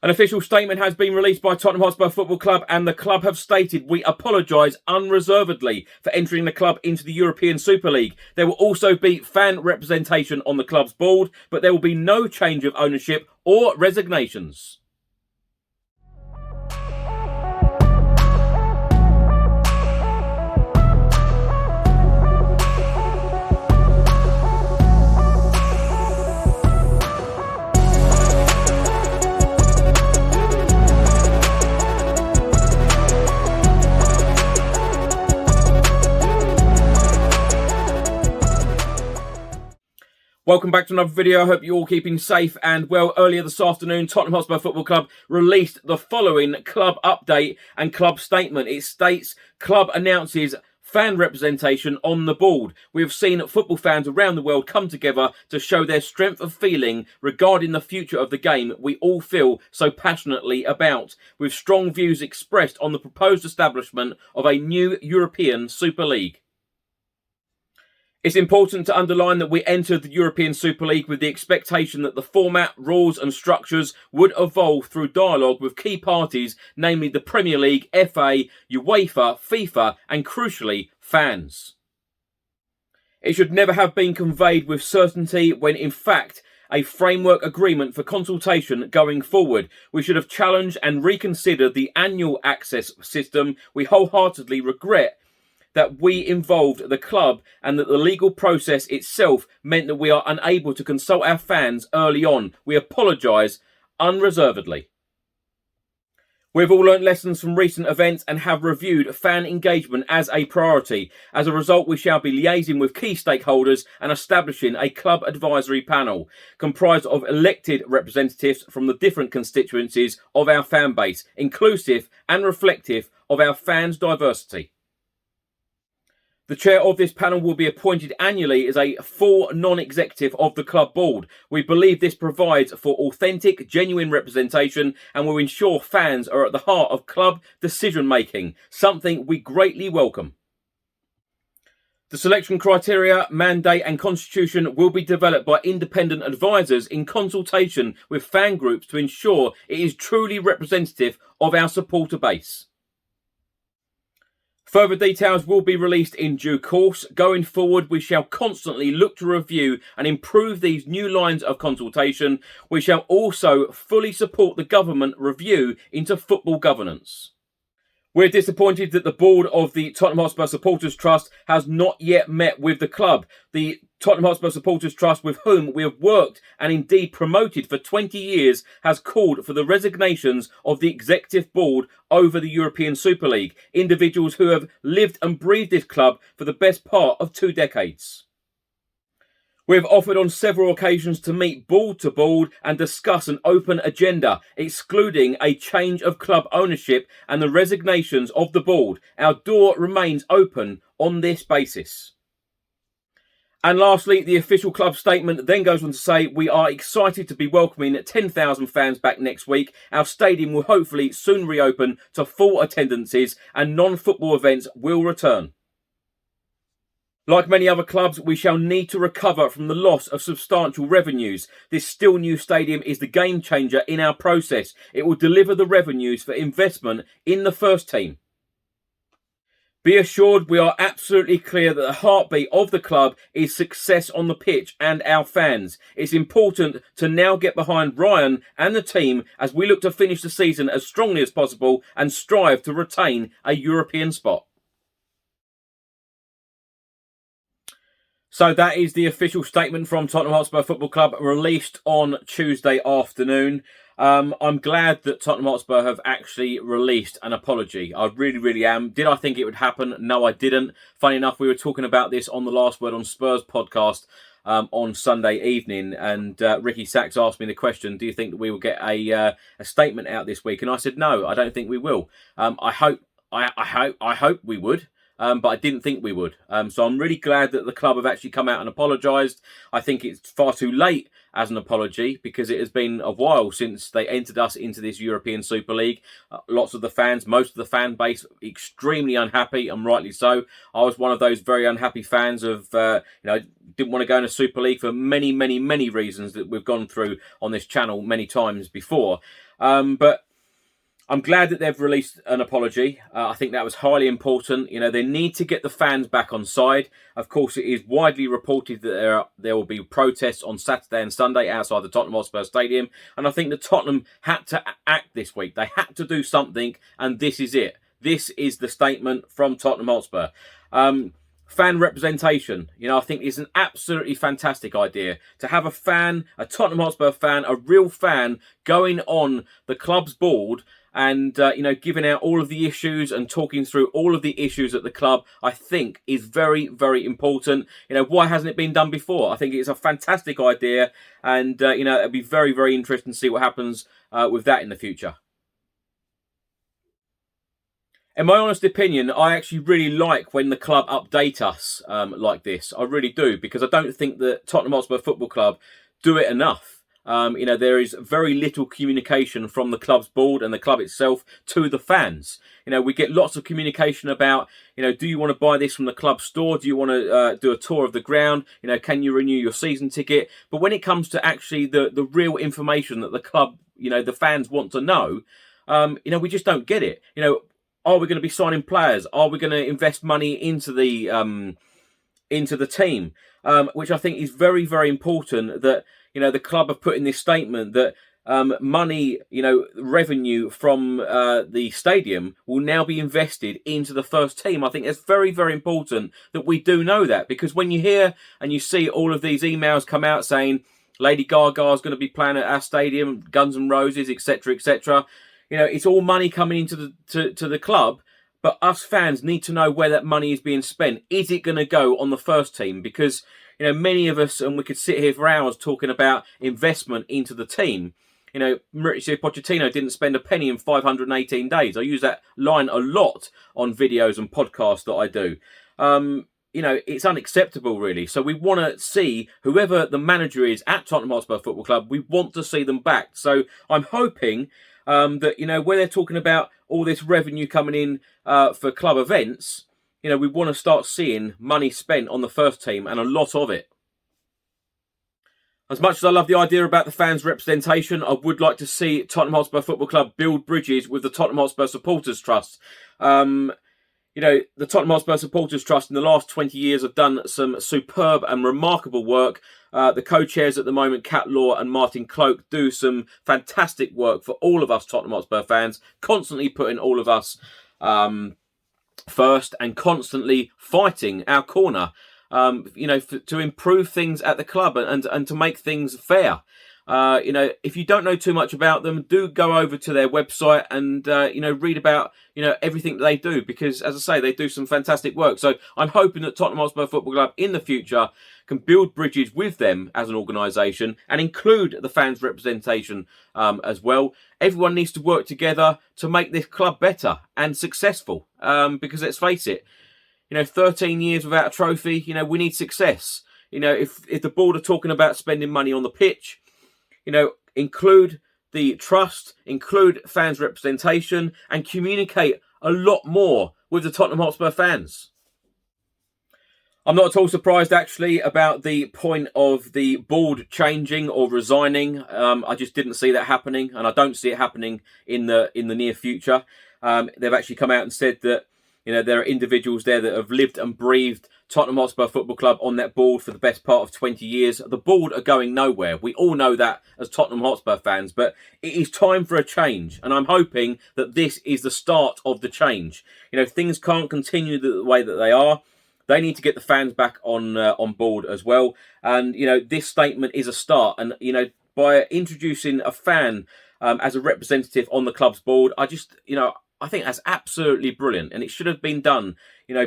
An official statement has been released by Tottenham Hotspur Football Club, and the club have stated, "We apologise unreservedly for entering the club into the European Super League. There will also be fan representation on the club's board, but there will be no change of ownership or resignations." Welcome back to another video. I hope you're all keeping safe and well. Earlier this afternoon, Tottenham Hotspur Football Club released the following club update and club statement. It states, club announces fan representation on the board. We have seen football fans around the world come together to show their strength of feeling regarding the future of the game we all feel so passionately about, with strong views expressed on the proposed establishment of a new European Super League. It's important to underline that we entered the European Super League with the expectation that the format, rules and structures would evolve through dialogue with key parties, namely the Premier League, FA, UEFA, FIFA and crucially, fans. It should never have been conveyed with certainty when in fact a framework agreement for consultation going forward. We should have challenged and reconsidered the annual access system. We wholeheartedly regret that we involved the club and that the legal process itself meant that we are unable to consult our fans early on. We apologise unreservedly. We've all learnt lessons from recent events and have reviewed fan engagement as a priority. As a result, we shall be liaising with key stakeholders and establishing a club advisory panel comprised of elected representatives from the different constituencies of our fan base, inclusive and reflective of our fans' diversity. The chair of this panel will be appointed annually as a full non-executive of the club board. We believe this provides for authentic, genuine representation and will ensure fans are at the heart of club decision-making, something we greatly welcome. The selection criteria, mandate and constitution will be developed by independent advisors in consultation with fan groups to ensure it is truly representative of our supporter base. Further details will be released in due course. Going forward, we shall constantly look to review and improve these new lines of consultation. We shall also fully support the government review into football governance. We're disappointed that the board of the Tottenham Hotspur Supporters Trust has not yet met with the club. The Tottenham Hotspur Supporters Trust, with whom we have worked and indeed promoted for 20 years, has called for the resignations of the executive board over the European Super League, individuals who have lived and breathed this club for the best part of 2 decades. We have offered on several occasions to meet board to board and discuss an open agenda, excluding a change of club ownership and the resignations of the board. Our door remains open on this basis. And lastly, the official club statement then goes on to say, we are excited to be welcoming 10,000 fans back next week. Our stadium will hopefully soon reopen to full attendances and non-football events will return. Like many other clubs, we shall need to recover from the loss of substantial revenues. This still new stadium is the game changer in our process. It will deliver the revenues for investment in the first team. Be assured we are absolutely clear that the heartbeat of the club is success on the pitch and our fans. It's important to now get behind Ryan and the team as we look to finish the season as strongly as possible and strive to retain a European spot. So that is the official statement from Tottenham Hotspur Football Club released on Tuesday afternoon. I'm glad that Tottenham Hotspur have actually released an apology. I really, really am. Did I think it would happen? No, I didn't. Funny enough, we were talking about this on the Last Word on Spurs podcast on Sunday evening, and Ricky Sachs asked me the question, do you think that we will get a statement out this week? And I said, no, I don't think we will. I hope we would. but I didn't think we would. So I'm really glad that the club have actually come out and apologised. I think it's far too late as an apology because it has been a while since they entered us into this European Super League. Lots of the fans, most of the fan base, extremely unhappy, and rightly so. I was one of those very unhappy fans of, didn't want to go in a Super League for many, many, many reasons that we've gone through on this channel many times before. But I'm glad that they've released an apology. I think that was highly important. They need to get the fans back on side. Of course, it is widely reported that there will be protests on Saturday and Sunday outside the Tottenham Hotspur Stadium. And I think that Tottenham had to act this week. They had to do something, and this is it. This is the statement from Tottenham Hotspur. Fan representation. I think is an absolutely fantastic idea to have a fan, a Tottenham Hotspur fan, a real fan going on the club's board and, giving out all of the issues and talking through all of the issues at the club, I think is very, very important. Why hasn't it been done before? I think it's a fantastic idea. And, it'll be very, very interesting to see what happens with that in the future. In my honest opinion, I actually really like when the club update us like this. I really do, because I don't think that Tottenham Hotspur Football Club do it enough. There is very little communication from the club's board and the club itself to the fans. We get lots of communication about, do you want to buy this from the club store? Do you want to do a tour of the ground? Can you renew your season ticket? But when it comes to actually the real information that the club, the fans want to know, we just don't get it. Are we going to be signing players? Are we going to invest money into the team? Which I think is very, very important that, the club have put in this statement that money, revenue from the stadium will now be invested into the first team. I think it's very, very important that we do know that, because when you hear and you see all of these emails come out saying Lady Gaga is going to be playing at our stadium, Guns N' Roses, etc., etc., it's all money coming into the club, but us fans need to know where that money is being spent. Is it going to go on the first team? Because, many of us, and we could sit here for hours talking about investment into the team. Mauricio Pochettino didn't spend a penny in 518 days. I use that line a lot on videos and podcasts that I do. It's unacceptable, really. So we want to see whoever the manager is at Tottenham Hotspur Football Club, we want to see them back. So I'm hoping that, where they're talking about all this revenue coming in for club events, we want to start seeing money spent on the first team, and a lot of it. As much as I love the idea about the fans' representation, I would like to see Tottenham Hotspur Football Club build bridges with the Tottenham Hotspur Supporters Trust. The Tottenham Hotspur Supporters Trust in the last 20 years have done some superb and remarkable work. The co-chairs at the moment, Kat Law and Martin Cloak, do some fantastic work for all of us Tottenham Hotspur fans, constantly putting all of us first and constantly fighting our corner, to improve things at the club and to make things fair. If you don't know too much about them, do go over to their website and, read about, everything that they do, because, as I say, they do some fantastic work. So I'm hoping that Tottenham Hotspur Football Club in the future can build bridges with them as an organisation and include the fans' representation as well. Everyone needs to work together to make this club better and successful, because let's face it, 13 years without a trophy, we need success. If the board are talking about spending money on the pitch, include the trust, include fans' representation, and communicate a lot more with the Tottenham Hotspur fans. I'm not at all surprised, actually, about the point of the board changing or resigning. I just didn't see that happening, and I don't see it happening in the near future. They've actually come out and said that there are individuals there that have lived and breathed Tottenham Hotspur Football Club on that board for the best part of 20 years. The board are going nowhere. We all know that as Tottenham Hotspur fans, but it is time for a change, and I'm hoping that this is the start of the change. Things can't continue the way that they are. They need to get the fans back on board as well. And, this statement is a start. And, by introducing a fan as a representative on the club's board, I think that's absolutely brilliant, and it should have been done,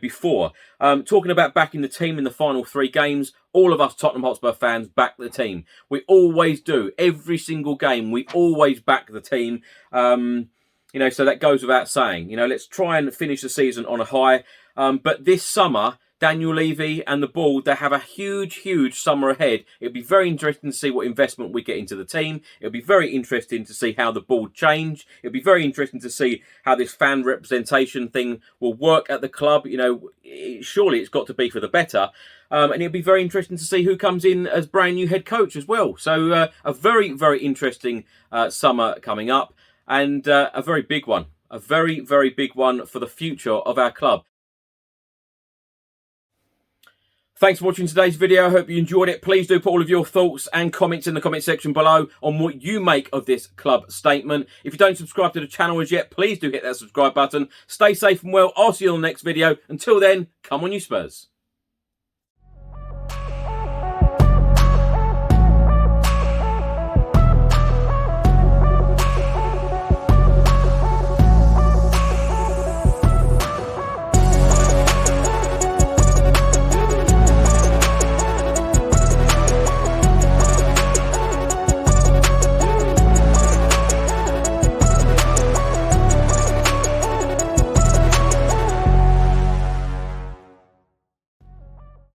before. Talking about backing the team in the final 3 games, all of us Tottenham Hotspur fans back the team. We always do. Every single game, we always back the team. So that goes without saying. Let's try and finish the season on a high. But this summer, Daniel Levy and the board, they have a huge summer ahead. It'll be very interesting to see what investment we get into the team. It'll be very interesting to see how the board change. It'll be very interesting to see how this fan representation thing will work at the club. You know, surely it's got to be for the better. And it'll be very interesting to see who comes in as brand new head coach as well. So a very interesting summer coming up, and a very big one. A very big one for the future of our club. Thanks for watching today's video. I hope you enjoyed it. Please do put all of your thoughts and comments in the comment section below on what you make of this club statement. If you don't subscribe to the channel as yet, please do hit that subscribe button. Stay safe and well. I'll see you on the next video. Until then, come on you Spurs.